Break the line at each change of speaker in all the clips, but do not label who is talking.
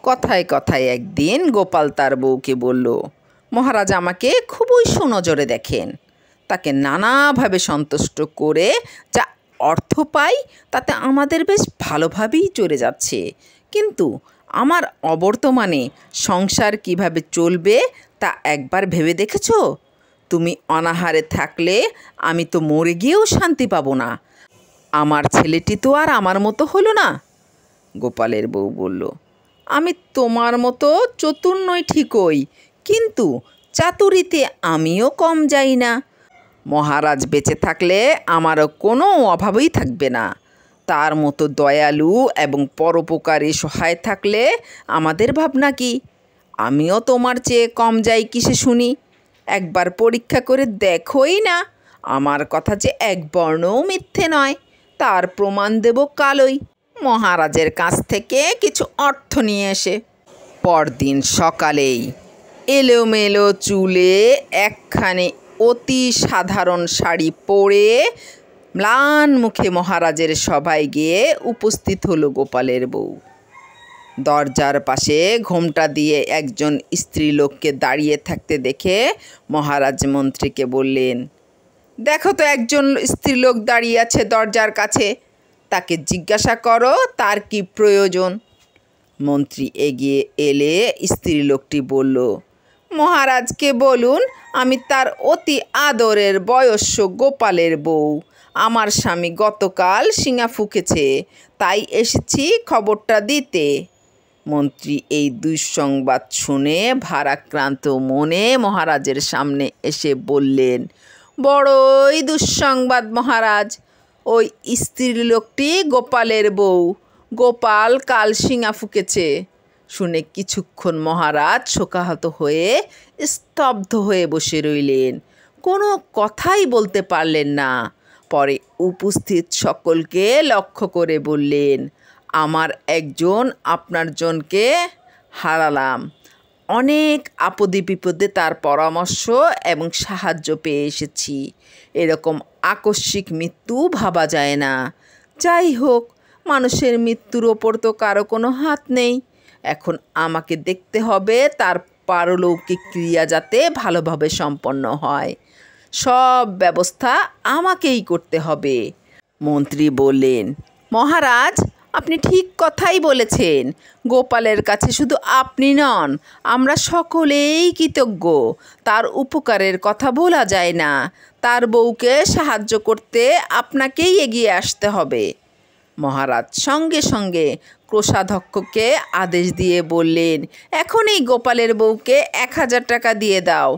কথায় কথায় একদিন গোপাল তার বউকে বলল, মহারাজ আমাকে খুবই সুনজরে দেখেন। তাকে নানাভাবে সন্তুষ্ট করে যা অর্থ পাই তাতে আমাদের বেশ ভালোভাবেই চলে যাচ্ছে, কিন্তু আমার অবর্তমানে সংসার কিভাবে চলবে তা একবার ভেবে দেখেছো? তুমি অনাহারে থাকলে আমি তো মরে গিয়েও শান্তি পাবো না। আমার ছেলেটি তো আর আমার মতো হলো না। গোপালের বউ বলল, আমি তোমার মতো চতুর নই ঠিকই, কিন্তু চাতুরিতে আমিও কম যাই না। মহারাজ বেঁচে থাকলে আমারও কোনো অভাবই থাকবে না। তার মতো দয়ালু এবং পরোপকারী সহায় থাকলে আমাদের ভাবনা কি? আমিও তোমার চেয়ে কম যাই কিসে শুনি? একবার পরীক্ষা করে দেখোই না। আমার কথা যে এক বর্ণও মিথ্যে নয়, তার প্রমাণ দেব কালই, মহারাজের কাছ থেকে কিছু অর্থ নিয়ে এসে। পরদিন সকালেই এলোমেলো চুলে একখানে অতি সাধারণ শাড়ি পরে ম্লান মুখে মহারাজের সভায় গিয়ে উপস্থিত হলো গোপালের বউ। দরজার পাশে ঘোমটা দিয়ে একজন স্ত্রীলোককে দাঁড়িয়ে থাকতে দেখে মহারাজ মন্ত্রীকে বললেন, দেখো তো একজন স্ত্রীলোক দাঁড়িয়ে আছে দরজার কাছে, তাকে জিজ্ঞাসা করো তার কি প্রয়োজন। মন্ত্রী এগিয়ে এলে স্ত্রীলোকটি বলল, মহারাজকে বলুন আমি তার অতি আদরের বয়স্য গোপালের বউ। আমার স্বামী গতকাল শিঙা ফুঁকেছে, তাই এসেছি খবরটা দিতে। মন্ত্রী এই দুঃসংবাদ শুনে ভারাক্রান্ত মনে মহারাজের সামনে এসে বললেন, বড়ই দুঃসংবাদ মহারাজ। ওই স্ত্রীলোকটি গোপালের বউ। গোপাল কাল শিঙা ফুঁকেছে। শুনে কিছুক্ষণ মহারাজ শোকাহত হয়ে স্তব্ধ হয়ে বসে রইলেন, কোনো কথাই বলতে পারলেন না। পরে উপস্থিত সকলকে লক্ষ্য করে বললেন, আমার একজন আপনার জনকে হারালাম। অনেক আপদে বিপদে তার পরামর্শ এবং সাহায্য পেয়ে এসেছি। এরকম আকস্মিক মৃত্যু ভাবা যায় না। যাই হোক, মানুষের মৃত্যুর ওপর তো কারো কোনো হাত নেই। এখন আমাকে দেখতে হবে তার পারলৌকিক ক্রিয়া যাতে ভালোভাবে সম্পন্ন হয়। সব ব্যবস্থা আমাকেই করতে হবে। মন্ত্রী বললেন, মহারাজ আপনি ঠিক কথাই বলেছেন। গোপালের কাছে শুধু আপনি নন, আমরা সকলেই কৃতজ্ঞ। তার উপকারের কথা বলা যায় না। তার বউকে সাহায্য করতে আপনাকেই এগিয়ে আসতে হবে। মহারাজ সঙ্গে সঙ্গে কোষাধ্যক্ষকে আদেশ দিয়ে বললেন, এখনই গোপালের বউকে 1000 টাকা দিয়ে দাও,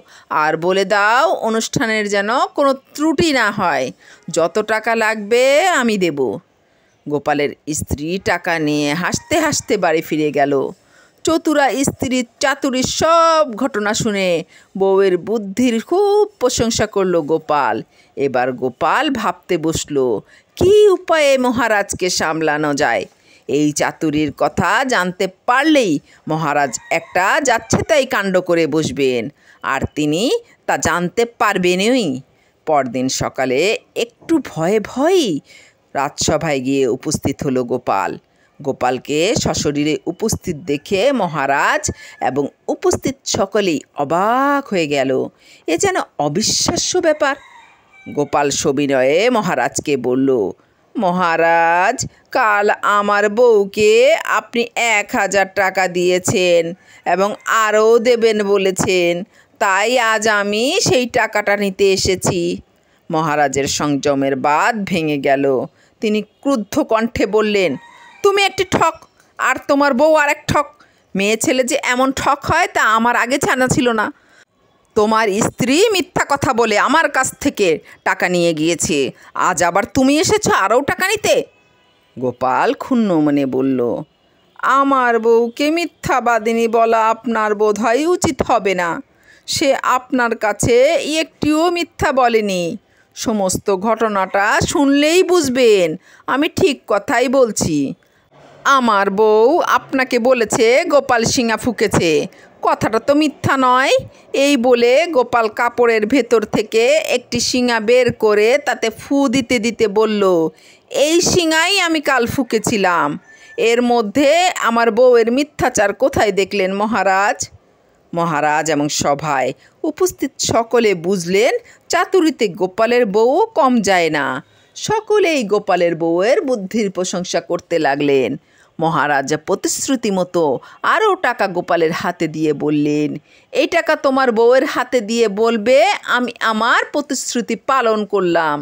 আর বলে দাও অনুষ্ঠানের যেন কোনো ত্রুটি না হয়। যত টাকা লাগবে আমি দেব। গোপালের স্ত্রী টাকা নিয়ে হাসতে হাসতে বাড়ি ফিরে গেল। চতুরা স্ত্রীর চাতুরির সব ঘটনা শুনে বউয়ের বুদ্ধির খুব প্রশংসা করলো গোপাল। এবার গোপাল ভাবতে বসলো, কী উপায়ে মহারাজকে সামলানো যায়। এই চাতুরির কথা জানতে পারলেই মহারাজ একটা যাচ্ছে তাই কাণ্ড করে বসবেন, আর তিনি তা জানতে পারবেনই। পরদিন সকালে একটু ভয়ে ভয়েই রাজসভায় গিয়ে উপস্থিত হলো গোপাল। গোপালকে সশরীরে উপস্থিত দেখে মহারাজ এবং উপস্থিত সকলেই অবাক হয়ে গেল। এ যেন অবিশ্বাস্য ব্যাপার। গোপাল সবিনয়ে মহারাজকে বলল, মহারাজ কাল আমার বউকে আপনি 1000 টাকা দিয়েছেন এবং আরও দেবেন বলেছেন, তাই আজ আমি সেই টাকাটা নিতে এসেছি। মহারাজের সংযমের বাঁধ ভেঙে গেল। তিনি ক্রুদ্ধ কণ্ঠে বললেন, তুমি একটি ঠক, আর তোমার বউ আরেক ঠক। মেয়ে ছেলে যে এমন ঠক হয় তা আমার আগে জানা ছিল না। তোমার স্ত্রী মিথ্যা কথা বলে আমার কাছ থেকে টাকা নিয়ে গিয়েছে, আজ আবার তুমি এসেছো আরও টাকা নিতে। গোপাল ক্ষুণ্ণ মনে বলল, আমার বউকে মিথ্যাবাদিনী বলা আপনার বোধহয় উচিত হবে না। সে আপনার কাছে একটিও মিথ্যা বলেনি। সমস্ত ঘটনাটা শুনলেই বুঝবেন আমি ঠিক কথাই বলছি। আমার বউ আপনাকে বলেছে গোপাল শিঙা ফুঁকেছে, কথাটা তো মিথ্যা নয়। এই বলে গোপাল কাপড়ের ভেতর থেকে একটি শিঙা বের করে তাতে ফু দিতে দিতে বলল, এই শিঙাই আমি কাল ফুঁকেছিলাম। এর মধ্যে আমার বউয়ের মিথ্যাচার কোথায় দেখলেন মহারাজ? মহারাজ এবং সভায় উপস্থিত সকলে বুঝলেন চাতুরিতে গোপালের বউও কম যায় না। সকলেই গোপালের বউয়ের বুদ্ধির প্রশংসা করতে লাগলেন। মহারাজ প্রতিশ্রুতি মতো আরও টাকা গোপালের হাতে দিয়ে বললেন, এই টাকা তোমার বউয়ের হাতে দিয়ে বলবে আমি আমার প্রতিশ্রুতি পালন করলাম।